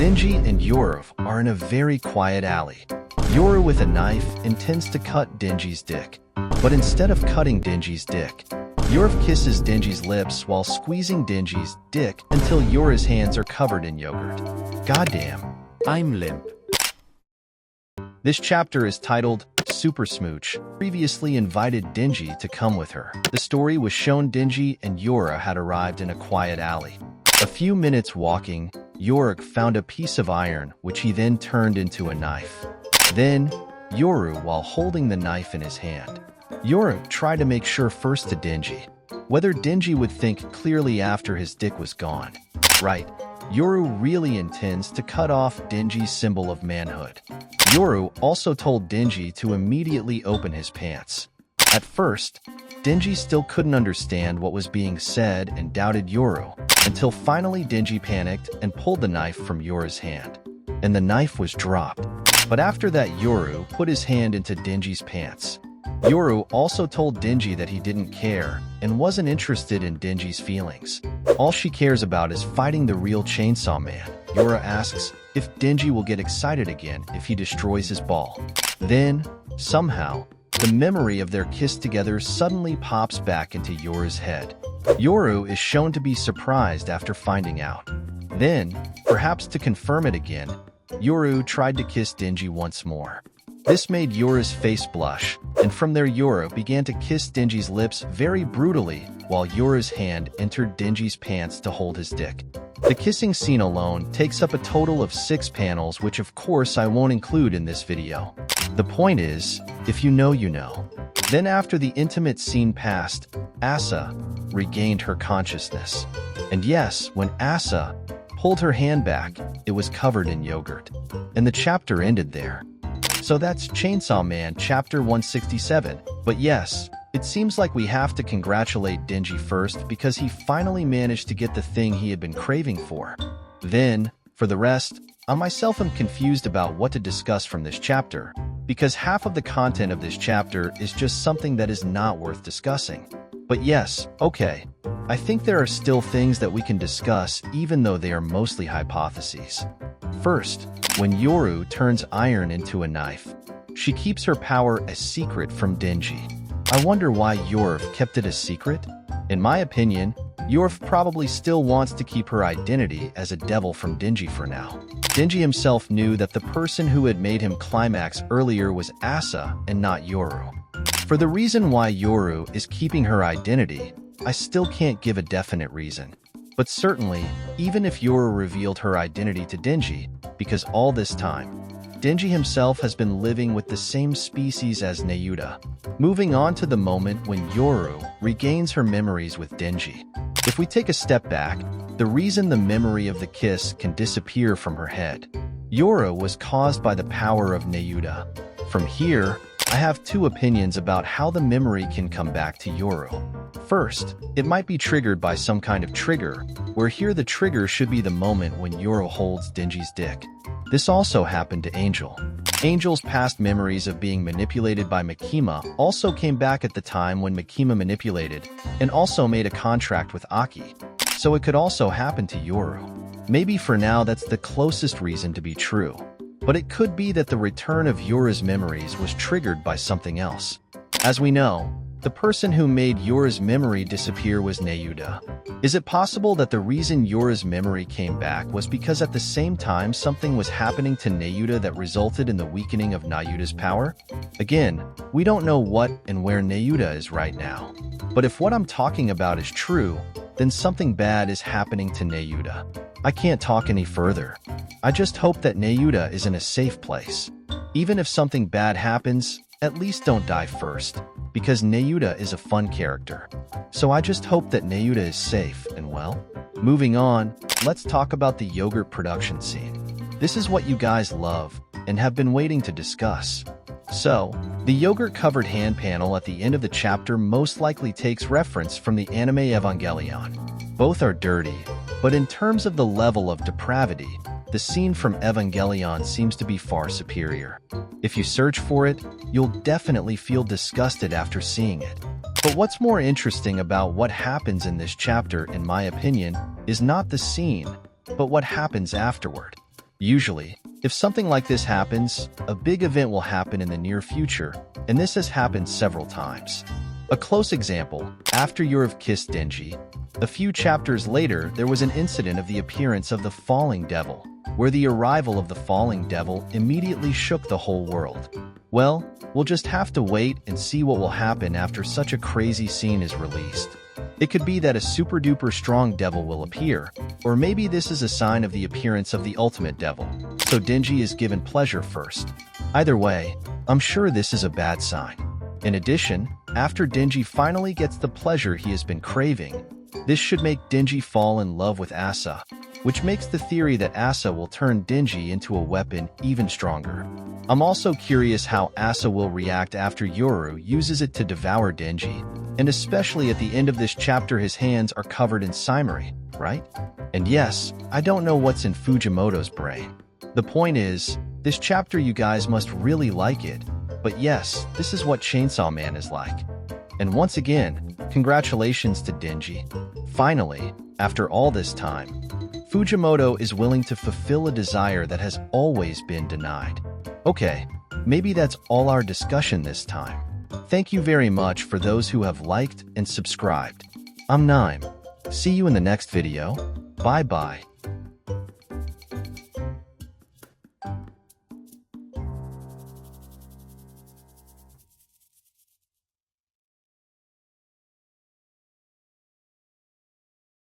Denji and Yoru are in a very quiet alley. Yoru with a knife intends to cut Denji's dick. But instead of cutting Denji's dick, Yoru kisses Denji's lips while squeezing Denji's dick until Yoru's hands are covered in yogurt. Goddamn, I'm limp. This chapter is titled Super Smooch. Previously invited Denji to come with her. The story was shown Denji and Yoru had arrived in a quiet alley. A few minutes walking, Yoru found a piece of iron which he then turned into a knife. Then, Yoru while holding the knife in his hand. Yoru tried to make sure first to Denji whether Denji would think clearly after his dick was gone. Right, Yoru really intends to cut off Denji's symbol of manhood. Yoru also told Denji to immediately open his pants. At first, Denji still couldn't understand what was being said and doubted Yoru, until finally Denji panicked and pulled the knife from Yoru's hand. And the knife was dropped. But after that, Yoru put his hand into Denji's pants. Yoru also told Denji that he didn't care and wasn't interested in Denji's feelings. All she cares about is fighting the real Chainsawman. Yoru asks if Denji will get excited again if he destroys his ball. Then, somehow, the memory of their kiss together suddenly pops back into Yoru's head. Yoru is shown to be surprised after finding out. Then, perhaps to confirm it again, Yoru tried to kiss Denji once more. This made Yoru's face blush, and from there Yoru began to kiss Denji's lips very brutally while Yoru's hand entered Denji's pants to hold his dick. The kissing scene alone takes up a total of 6 panels, which of course I won't include in this video. The point is, if you know, you know. Then after the intimate scene passed, Asa regained her consciousness. And yes, when Asa pulled her hand back, it was covered in yogurt. And the chapter ended there. So that's Chainsawman chapter 167. But yes, it seems like we have to congratulate Denji first because he finally managed to get the thing he had been craving for. Then, for the rest, I myself am confused about what to discuss from this chapter, because half of the content of this chapter is just something that is not worth discussing. But yes, okay, I think there are still things that we can discuss even though they are mostly hypotheses. First, when Yoru turns iron into a knife, she keeps her power a secret from Denji. I wonder why Yoru kept it a secret? In my opinion, Yoru probably still wants to keep her identity as a devil from Denji for now. Denji himself knew that the person who had made him climax earlier was Asa and not Yoru. For the reason why Yoru is keeping her identity, I still can't give a definite reason. But certainly, even if Yoru revealed her identity to Denji, because all this time, Denji himself has been living with the same species as Nayuta. Moving on to the moment when Yoru regains her memories with Denji. If we take a step back, the reason the memory of the kiss can disappear from her head, Yoru was caused by the power of Nayuta. From here, I have 2 opinions about how the memory can come back to Yoru. First, it might be triggered by some kind of trigger, where here the trigger should be the moment when Yoru holds Denji's dick. This also happened to Angel. Angel's past memories of being manipulated by Makima also came back at the time when Makima manipulated and also made a contract with Aki. So it could also happen to Yoru. Maybe for now that's the closest reason to be true. But it could be that the return of Yoru's memories was triggered by something else. As we know, the person who made Yoru's memory disappear was Nayuta. Is it possible that the reason Yoru's memory came back was because at the same time something was happening to Nayuta that resulted in the weakening of Nayuta's power? Again, we don't know what and where Nayuta is right now. But if what I'm talking about is true, then something bad is happening to Nayuta. I can't talk any further. I just hope that Nayuta is in a safe place. Even if something bad happens, at least don't die first, because Nayuta is a fun character. So I just hope that Nayuta is safe and well. Moving on, let's talk about the yogurt production scene. This is what you guys love and have been waiting to discuss. So, the yogurt-covered hand panel at the end of the chapter most likely takes reference from the anime Evangelion. Both are dirty, but in terms of the level of depravity, the scene from Evangelion seems to be far superior. If you search for it, you'll definitely feel disgusted after seeing it. But what's more interesting about what happens in this chapter, in my opinion, is not the scene, but what happens afterward. Usually, if something like this happens, a big event will happen in the near future, and this has happened several times. A close example, after Yoru kissed Denji, a few chapters later there was an incident of the appearance of the falling devil, where the arrival of the falling devil immediately shook the whole world. Well, we'll just have to wait and see what will happen after such a crazy scene is released. It could be that a super-duper strong devil will appear, or maybe this is a sign of the appearance of the ultimate devil, so Denji is given pleasure first. Either way, I'm sure this is a bad sign. In addition, after Denji finally gets the pleasure he has been craving, this should make Denji fall in love with Asa, which makes the theory that Asa will turn Denji into a weapon even stronger. I'm also curious how Asa will react after Yoru uses it to devour Denji, and especially at the end of this chapter his hands are covered in iits'Nime, right? And yes, I don't know what's in Fujimoto's brain. The point is, this chapter you guys must really like it, but yes, this is what Chainsawman is like. And once again, congratulations to Denji. Finally, after all this time, Fujimoto is willing to fulfill a desire that has always been denied. Okay, maybe that's all our discussion this time. Thank you very much for those who have liked and subscribed. I'm iits'Nime. See you in the next video. Bye-bye.